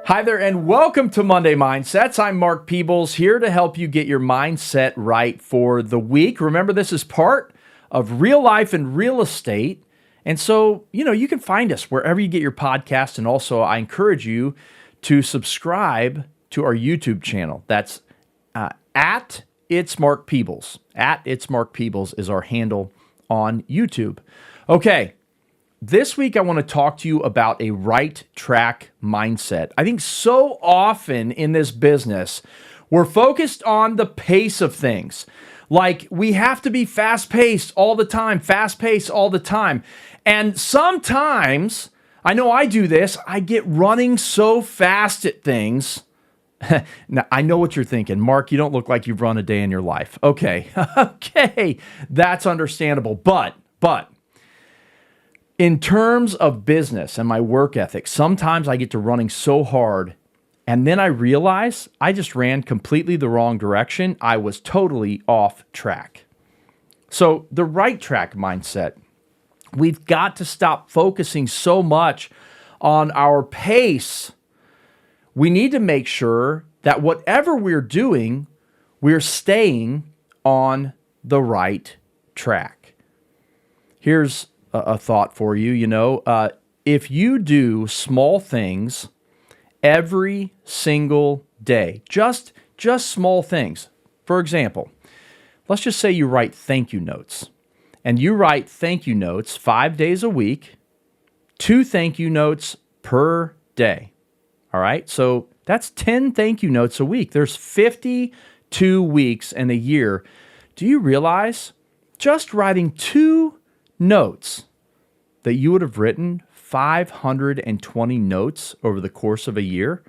Hi there, and welcome to Monday Mindsets. I'm Mark Peebles, here to help you get your mindset right for the week. Remember, this is part of real life and real estate. And so, you can find us wherever you get your podcast. And also, I encourage you to subscribe to our YouTube channel. That's at It's Mark Peebles. At It's Mark Peebles is our handle on YouTube. Okay. This week, I want to talk to you about a right track mindset. I think so often in this business, we're focused on the pace of things. Like we have to be fast-paced all the time. And sometimes, I know I do this, I get running so fast at things. Now, I know what you're thinking. Mark, you don't look like you've run a day in your life. Okay, that's understandable. But in terms of business and my work ethic, sometimes I get to running so hard and then I realize I just ran completely the wrong direction. I was totally off track. So the right track mindset, we've got to stop focusing so much on our pace. We need to make sure that whatever we're doing, we're staying on the right track. Here's a thought for you. If you do small things every single day, just small things. For example, let's just say you write thank you notes, and you write thank you notes 5 days a week, 2 thank you notes per day. All right, so that's 10 thank you notes a week. There's 52 weeks in a year. Do you realize just writing 2 notes that you would have written 520 notes over the course of a year?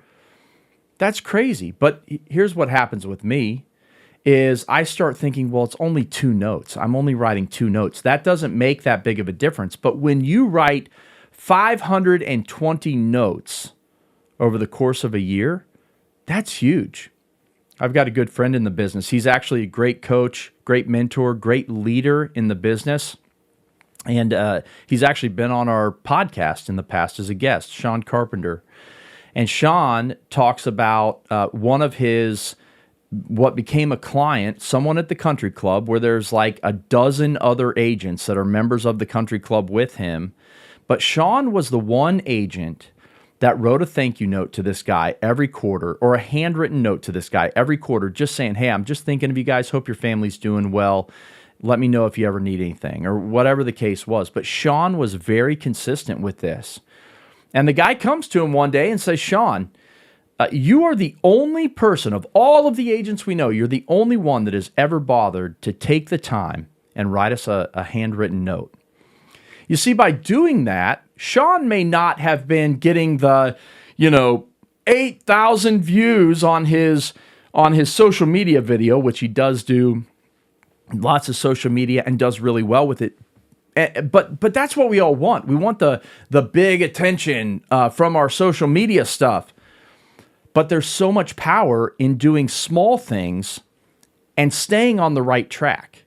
That's crazy. But here's what happens with me is I start thinking, well, it's only 2 notes. I'm only writing 2 notes. That doesn't make that big of a difference. But when you write 520 notes over the course of a year, that's huge. I've got a good friend in the business. He's actually a great coach, great mentor, great leader in the business. And he's actually been on our podcast in the past as a guest, Sean Carpenter. And Sean talks about one of his, what became a client, someone at the country club, where there's like a dozen other agents that are members of the country club with him. But Sean was the one agent that wrote a thank you note to this guy every quarter, or a handwritten note to this guy every quarter, just saying, hey, I'm just thinking of you guys. Hope your family's doing well. Let me know if you ever need anything, or whatever the case was. But Sean was very consistent with this. And the guy comes to him one day and says, Sean, you are the only person of all of the agents we know, you're the only one that has ever bothered to take the time and write us a handwritten note. You see, by doing that, Sean may not have been getting the, 8,000 views on his social media video, which he does do lots of social media and does really well with it. But that's what we all want. We want the big attention from our social media stuff. But there's so much power in doing small things and staying on the right track.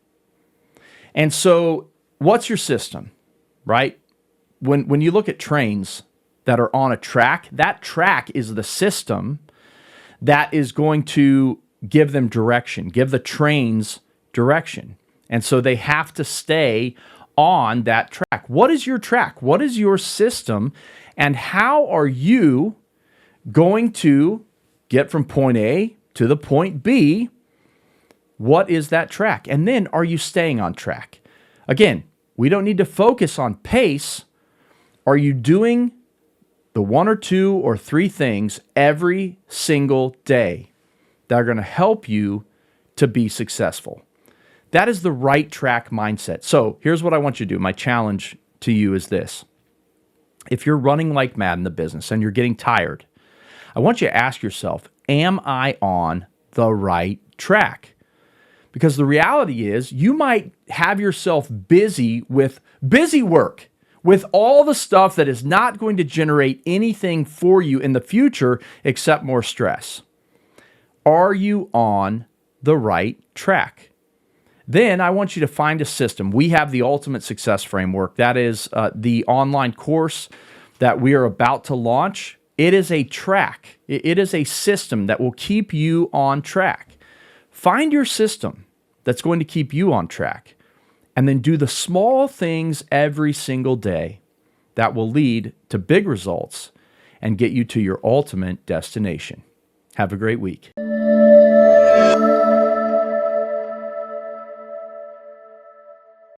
And so what's your system, right? When you look at trains that are on a track, that track is the system that is going to give them direction, give the trains direction. And so they have to stay on that track. What is your track? What is your system? And how are you going to get from point A to the point B? What is that track? And then are you staying on track? Again, we don't need to focus on pace. Are you doing the 1 or 2 or 3 things every single day that are going to help you to be successful? That is the right track mindset. So here's what I want you to do. My challenge to you is this. If you're running like mad in the business and you're getting tired, I want you to ask yourself, am I on the right track? Because the reality is you might have yourself busy with busy work, with all the stuff that is not going to generate anything for you in the future except more stress. Are you on the right track? Then I want you to find a system. We have the Ultimate Success Framework. That is the online course that we are about to launch. It is a track. It is a system that will keep you on track. Find your system that's going to keep you on track, and then do the small things every single day that will lead to big results and get you to your ultimate destination. Have a great week.